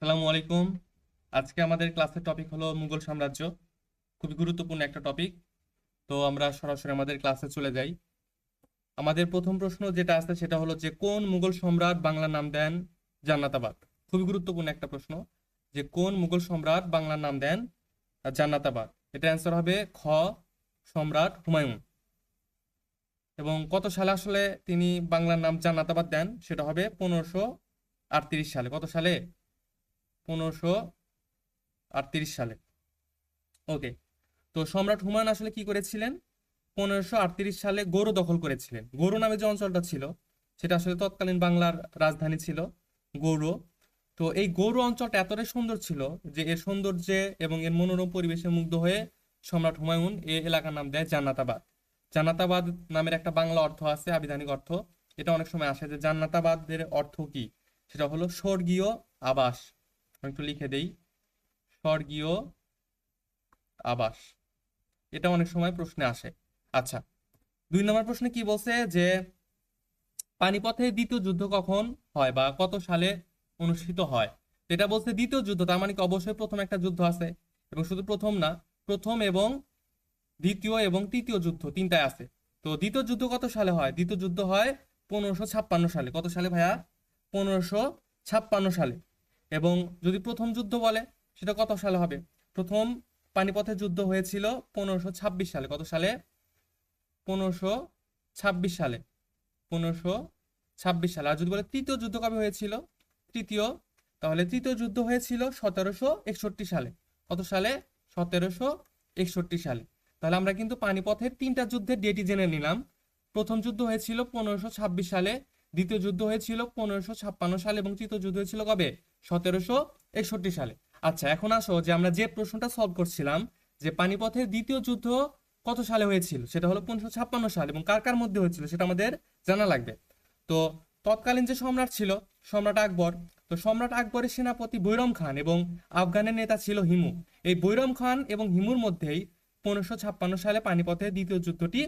আসসালামু আলাইকুম। আজকে আমাদের ক্লাসের টপিক হলো মুঘল সাম্রাজ্য। খুবই গুরুত্বপূর্ণ একটা টপিক। তো আমরা সরাসরি আমাদের ক্লাসে চলে যাই। আমাদের প্রথম প্রশ্ন যেটা আছে সেটা হলো যে কোন মুঘল সম্রাট বাংলার নাম দেন জান্নাতাবাদ। খুবই গুরুত্বপূর্ণ একটা প্রশ্ন, যে কোন মুঘল সম্রাট বাংলার নাম দেন জান্নাতাবাদ। এটা অ্যান্সার হবে খ, সম্রাট হুমায়ুন। এবং কত সালে আসলে তিনি বাংলার নাম জান্নাতাবাদ দেন সেটা হবে 1538 সালে। কত সালে? 1538 সালে। ওকে। তো সম্রাট হুমায়ুন আসলে কি করেছিলেন? 1538 সালে গৌড় দখল করেছিলেন। গৌড় নামে যে অঞ্চলটা ছিল সেটা আসলে তৎকালীন বাংলার রাজধানী ছিল গৌড়। তো এই গৌড় অঞ্চলটা এতটাই সুন্দর ছিল যে এর সৌন্দর্যে এবং এর মনোরম পরিবেশে মুগ্ধ হয়ে সম্রাট হুমায়ুন এই এলাকার নাম দেয় জান্নাতাবাদ। জান্নাতাবাদ নামের একটা বাংলা অর্থ আছে, আবিধানিক অর্থ। এটা অনেক সময় আসে যে জান্নাতাবাদের অর্থ কি, সেটা হলো স্বর্গীয় আবাস। আমি একটু লিখে দেই, স্বর্গীয় আবাস। এটা অনেক সময় প্রশ্নে আসে। আচ্ছা, 2 নম্বর প্রশ্নে কি বলছে যে পানিপথের দ্বিতীয় যুদ্ধ কখন হয় বা কত সালে অনুষ্ঠিত হয়। তো এটা বলছে দ্বিতীয় যুদ্ধ, তার মানে কি অবশ্যই প্রথম একটা যুদ্ধ আছে। এবং শুধু প্রথম না, প্রথম এবং দ্বিতীয় এবং তৃতীয় যুদ্ধ তিনটায় আছে। তো দ্বিতীয় যুদ্ধ কত সালে হয়? দ্বিতীয় যুদ্ধ হয় 1556 সালে। কত সালে ভাইয়া? 1556 সালে। এবং যদি প্রথম যুদ্ধ বলে সেটা কত সালে হবে? প্রথম পানিপথের যুদ্ধ হয়েছিল 1526 সালে। কত সালে? 1526 সালে। 1526 সালে। আর যদি বলে তৃতীয় যুদ্ধ কবে হয়েছিল? তৃতীয়, তাহলে তৃতীয় যুদ্ধ হয়েছিল 1761 সালে। কত সালে? 1761 সালে। তাহলে আমরা কিন্তু পানিপথের তিনটা যুদ্ধের ডেটই জেনে নিলাম। প্রথম যুদ্ধ হয়েছিল 1526 সালে, দ্বিতীয় যুদ্ধ হয়েছিল 1556 সালে এবং তৃতীয় যুদ্ধ হয়েছিল কবে? 1761 সালে। আচ্ছা, এখন আসো যে আমরা যে প্রশ্নটা সলভ করছিলাম, যে পানিপথের দ্বিতীয় যুদ্ধ কত সালে হয়েছিল, সেটা হলো 1556 সাল এবং কার কার মধ্যে হয়েছিল সেটা আমাদের জানা লাগবে। তো তৎকালীন যে সম্রাট ছিল সম্রাট আকবর। তো সম্রাট আকবরের সেনাপতি বৈরম খান এবং আফগানের নেতা ছিল হিমু। এই বৈরম খান এবং হিমুর মধ্যেই 1556 সালে পানিপথের দ্বিতীয় যুদ্ধটি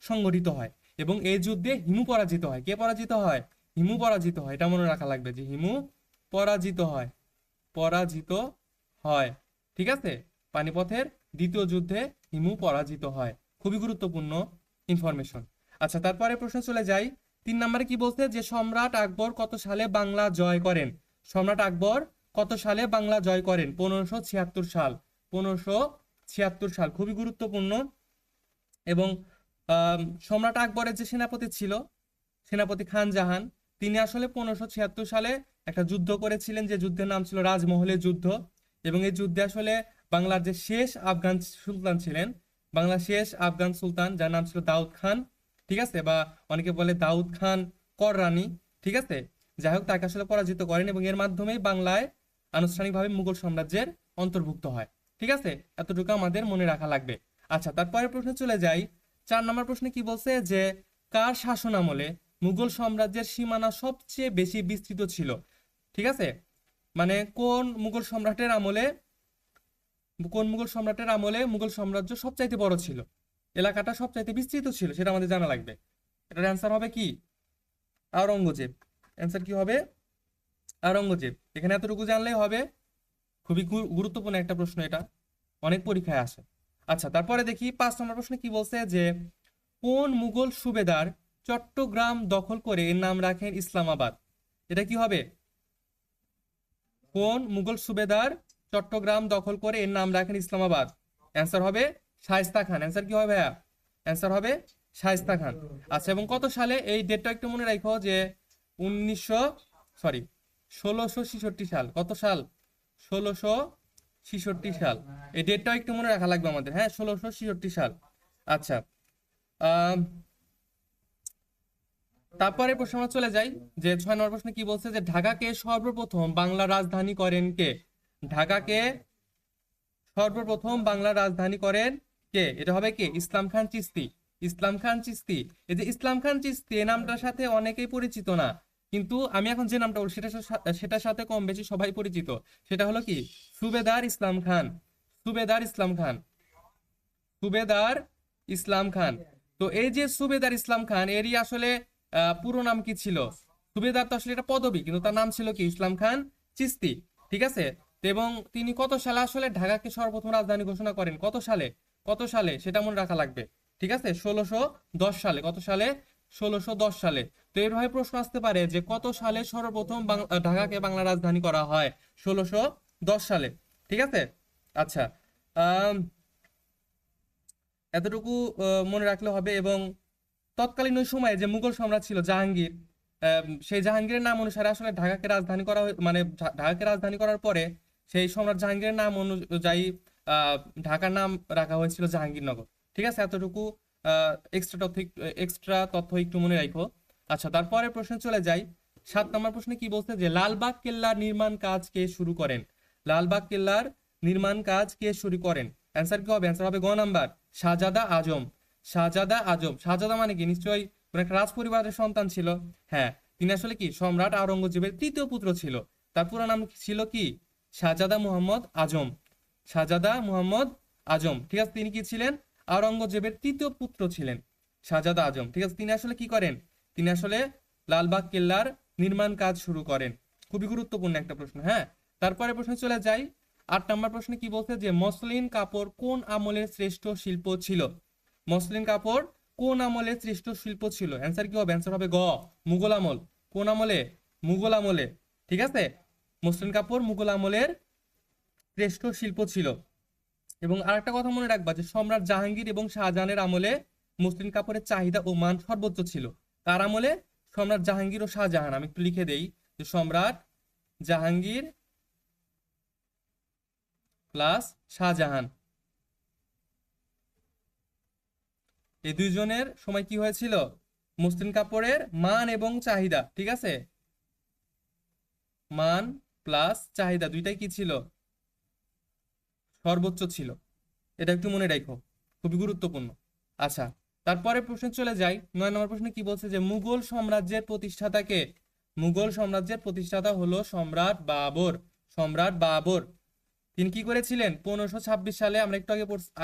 সংঘটিত হয়। এবং এই যুদ্ধে হিমু পরাজিত হয়। কে পরাজিত হয়? হিমু পরাজিত হয়। এটা মনে রাখা লাগবে যে হিমু পরাজিত হয়। পরাজিত হয়। ঠিক আছে? পানিপথের দ্বিতীয় যুদ্ধে হিমু পরাজিত হয়। খুবই গুরুত্বপূর্ণ ইনফরমেশন। আচ্ছা, তারপরে প্রশ্ন চলে যাই। 3 নম্বরে কি বলছে যে সম্রাট আকবর কত সালে বাংলা জয় করেন? সম্রাট আকবর কত সালে বাংলা জয় করেন? 1576 সাল। 1576 সাল খুবই গুরুত্বপূর্ণ। এবং সম্রাট আকবরের যে সেনাপতি ছিল, সেনাপতি খান জাহান, তিনি আসলে 1576 সালে একটা যুদ্ধ করেছিলেন, যে যুদ্ধের নাম ছিল রাজমহলের যুদ্ধ। এবং এই যুদ্ধে আসলে বাংলার যে শেষ আফগান সুলতান ছিলেন, বাংলার শেষ আফগান সুলতান যার নাম ছিল দাউদ খান, ঠিক আছে, বা অনেকে বলে দাউদ খান কররানী, ঠিক আছে, যাই হোক তাকে আসলে পরাজিত করেন এবং এর মাধ্যমেই বাংলায় আনুষ্ঠানিকভাবে মুঘল সাম্রাজ্যের অন্তর্ভুক্ত হয়। ঠিক আছে, এতটুকু আমাদের মনে রাখা লাগবে। আচ্ছা, তারপরের প্রশ্নে চলে যাই। 4 নম্বর প্রশ্নে কি বলছে যে কার শাসন আমলে মুঘল সাম্রাজ্যের সীমানা সবচেয়ে বেশি বিস্তৃত ছিল? ঠিক আছে, মানে কোন মুঘল সম্রাটের আমলে মুঘল সাম্রাজ্য সবচাইতে বড় ছিল, এলাকাটা সবচাইতে বিস্তৃত ছিল, সেটা আমাদের জানা লাগবে। এটার অ্যান্সার হবে কি? আওরঙ্গজেব। অ্যান্সার কি হবে? আওরঙ্গজেব। এখানে এতটুকু জানলেই হবে। খুবই গুরুত্বপূর্ণ একটা প্রশ্ন এটা, অনেক পরীক্ষায় আসে। আচ্ছা, তারপরে দেখি 5 নম্বর প্রশ্নে কি বলছে যে কোন মুঘল সুবেদার চট্টগ্রাম দখল করে এর নাম রাখেন ইসলামাবাদ? এটা কি হবে? কোন মুঘল সুবেদার চট্টগ্রাম দখল করে এর নাম রাখেন ইসলামাবাদ? অ্যান্সার হবে শায়েস্তা খান। অ্যান্সার কি হবে ভাইয়া? অ্যান্সার হবে শায়েস্তা খান। আচ্ছা, এবং কত সালে? এই ডেটটা একটু মনে রাখো যে 1900 সরি 1666 সাল। কত সাল? 1666 সাল। এই ডেটটাও একটু মনে রাখা লাগবে আমাদের, হ্যাঁ, 1666 সাল। আচ্ছা, আহ তারপরে প্রশ্ন আমরা চলে যাই যে 6 নম্বর প্রশ্নে কি বলছে যে ঢাকাকে সর্বপ্রথম বাংলা রাজধানী করেন কে? ঢাকাকে সর্বপ্রথম বাংলা রাজধানী করেন কে? এটা হবে কে? ইসলাম খান চিশতি। ইসলাম খান চিশতি। এই যে ইসলাম খান চিশতি, এই নামটার সাথে অনেকেই পরিচিত না, কিন্তু আমি এখন যে নামটা বলছি সেটার সাথে কম বেশি সবাই পরিচিত। সেটা হলো কি? সুবেদার ইসলাম খান। সুবেদার ইসলাম খান। সুবেদার ইসলাম খান। তো এই যে সুবেদার ইসলাম খান, এরই আসলে পুরো নাম কি ছিল? সুবেদার তো আসলে এটা পদবী, কিন্তু তার নাম ছিল কি? ইসলাম খান চিশতি। ঠিক আছে। তো এবং তিনি কত সালে আসলে ঢাকাকে সর্বপ্রথম রাজধানী ঘোষণা করেন, কত সালে সেটা মনে রাখা লাগবে। ঠিক আছে, 1610 সালে। কত সালে? 1610 সালে। তো এরভাবে প্রশ্ন আসতে পারে যে কত সালে সর্বপ্রথম ঢাকাকে বাংলা রাজধানী করা হয়? 1610 সালে। ঠিক আছে। আচ্ছা, আম, এতটুকু মনে রাখলে হবে। এবং তৎকালীন ওই সময়ে যে মুঘল সম্রাট ছিল জাহাঙ্গীর, সেই জাহাঙ্গীরের নাম অনুসারে আসলে ঢাকাকে রাজধানী করা মানে ঢাকাকে রাজধানী করার পরে সেই সম্রাট জাহাঙ্গীরের নাম অনুযায়ী আহ, ঢাকার নাম রাখা হয়েছিল জাহাঙ্গীরনগর। ঠিক আছে, এতটুকু এক্সট্রা তথ্য একটু মনে রাখো। আচ্ছা, তারপরে প্রশ্নে চলে যাই। 7 নম্বর প্রশ্নে কি বলছে যে লালবাগ কেল্লার নির্মাণ কাজ কে শুরু করেন? লালবাগ কেল্লার নির্মাণ কাজ কে শুরু করেন? অ্যান্সার কি হবে? অ্যান্সার হবে গ নাম্বার, শাহজাদা আজম। শাহজাদা আজম। শাহজাদা মানে কি? নিশ্চয়ই কোন একটা রাজ পরিবারের সন্তান ছিল। হ্যাঁ, তিনি আসলে কি সম্রাট আওরঙ্গজেবের তৃতীয় পুত্র ছিল। তার পুরো নাম ছিল কি? শাহজাদা মুহাম্মদ আজম। শাহজাদা মুহাম্মদ আজম। ঠিক আছে, তিনি কি ছিলেন? আওরঙ্গজেবের তৃতীয় পুত্র ছিলেন শাহজাদা আজম। ঠিক আছে, তিনি আসলে কি করেন? তিনি আসলে লালবাগ কেল্লার নির্মাণ কাজ শুরু করেন। খুবই গুরুত্বপূর্ণ একটা প্রশ্ন। হ্যাঁ, তারপরে প্রশ্নে চলে যাই। 8 নম্বর প্রশ্নে কি বলছে যে মসলিন কাপড় কোন আমলের শ্রেষ্ঠ শিল্প ছিল? মসলিন কাপড় কোন আমলের শ্রেষ্ঠ শিল্প ছিল? অ্যান্সার কি হবে? অ্যান্সার হবে গ, মুঘল আমল। কোন আমলে? মুঘল আমলে। ঠিক আছে, মসলিন কাপড় মুঘল আমলের শ্রেষ্ঠ শিল্প ছিল। এবং আরেকটা কথা মনে রাখবা যে সম্রাট জাহাঙ্গীর এবং শাহজাহানের আমলে মসলিন কাপড়ের চাহিদা ও মান সর্বোচ্চ ছিল। কার আমলে? সম্রাট জাহাঙ্গীর ও শাহজাহান। আমি একটু লিখে দেই যে সম্রাট জাহাঙ্গীর প্লাস শাহজাহান, এই দুইজনের সময় কি হয়েছিল? মসলিন কাপড়ের মান এবং চাহিদা, ঠিক আছে, মান প্লাস চাহিদা দুইটাই কি ছিল? সর্বোচ্চ ছিল। এটা একটু মনে রাখো, খুবই গুরুত্বপূর্ণ। আচ্ছা, তারপরে প্রশ্নে চলে যাই। 9 নম্বর প্রশ্নে কি বলছে যে মুঘল সাম্রাজ্যের প্রতিষ্ঠাতাকে? মুঘল সাম্রাজ্যের প্রতিষ্ঠাতা হলো সম্রাট বাবর। সম্রাট বাবর। তিনি কি করেছিলেন? 1526 সালে, আমরা একটু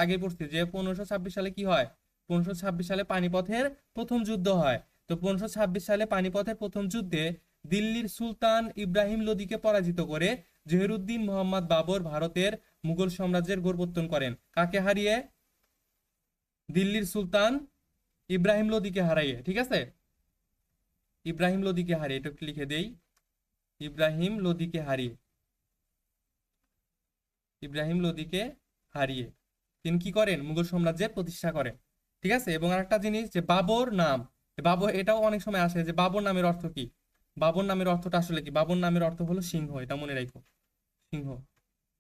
আগে পড়ছি যে 1526 সালে কি হয়? 1526 সালে পানিপথের প্রথম যুদ্ধ হয়। তো 1526 সালে পানিপথের প্রথম যুদ্ধে দিল্লির সুলতান ইব্রাহিম লোদিকে পরাজিত করে জহিরুদ্দিন মোহাম্মদ বাবর ভারতের মুঘল সাম্রাজ্যের গোড়পত্তন করেন। কাকে হারিয়ে? দিল্লির সুলতান ইব্রাহিম লোদিকে হারাইয়ে। ঠিক আছে, ইব্রাহিম লোদিকে হারিয়ে, এটা একটু লিখে দেই, ইব্রাহিম লোদিকে হারিয়ে। ইব্রাহিম লোদিকে হারিয়ে তিনি কি করেন? মুঘল সাম্রাজ্যের প্রতিষ্ঠা করেন। ঠিক আছে, এবং আরেকটা জিনিস যে বাবর নাম, বাবর, এটাও অনেক সময় আসে যে বাবর নামের অর্থ কি? বাবর নামের অর্থটা আসলে কি? বাবর নামের অর্থ হলো সিংহ, এটা মনে রাখো, সিংহ।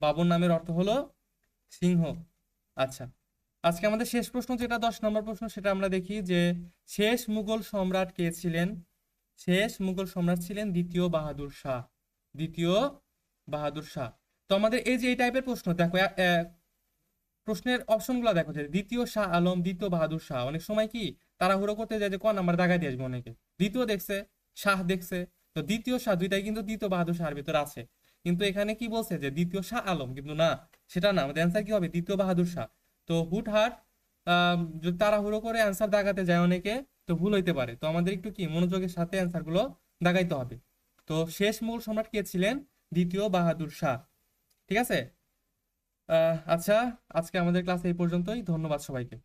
বাবর নামের অর্থ হলো সিংহ। আচ্ছা, আজকে আমাদের শেষ প্রশ্ন যেটা 10 নম্বর প্রশ্ন, সেটা আমরা দেখি যে শেষ মুঘল সম্রাট কে ছিলেন? শেষ মুঘল সম্রাট ছিলেন দ্বিতীয় বাহাদুর শাহ। দ্বিতীয় বাহাদুর শাহ। তো আমাদের এই যে এই টাইপের প্রশ্ন দেখো, প্রশ্নের অপশনগুলো দেখো যে দ্বিতীয় শাহ আলম, দ্বিতীয় বাহাদুর শাহ। অনেক সময় কি তাড়াহুড়ো করতে যায় যে ক নাম্বার দাগাই দিয়ে আসবে অনেকে, দ্বিতীয় দেখছে, শাহ দেখছে। তো দ্বিতীয় শাহ দুইটাই কিন্তু দ্বিতীয় বাহাদুর শাহের ভিতরে আছে, কিন্তু এখানে কি বলছে যে দ্বিতীয় শাহ আলম, কিন্তু না, সেটা না। আমাদের অ্যান্সার কি হবে? দ্বিতীয় বাহাদুর শাহ। তো হুটহাট যদি তাড়াহুড়ো করে অ্যান্সার দাগাতে যায় অনেকে, তো ভুল হইতে পারে। তো আমাদের একটু কি মনোযোগের সাথে অ্যান্সার গুলো দাগাইতে হবে। তো শেষ মুঘল সম্রাট কে ছিলেন? দ্বিতীয় বাহাদুর শাহ। ঠিক আছে। আচ্ছা, আজকে আমাদের ক্লাস এই পর্যন্তই। ধন্যবাদ সবাইকে।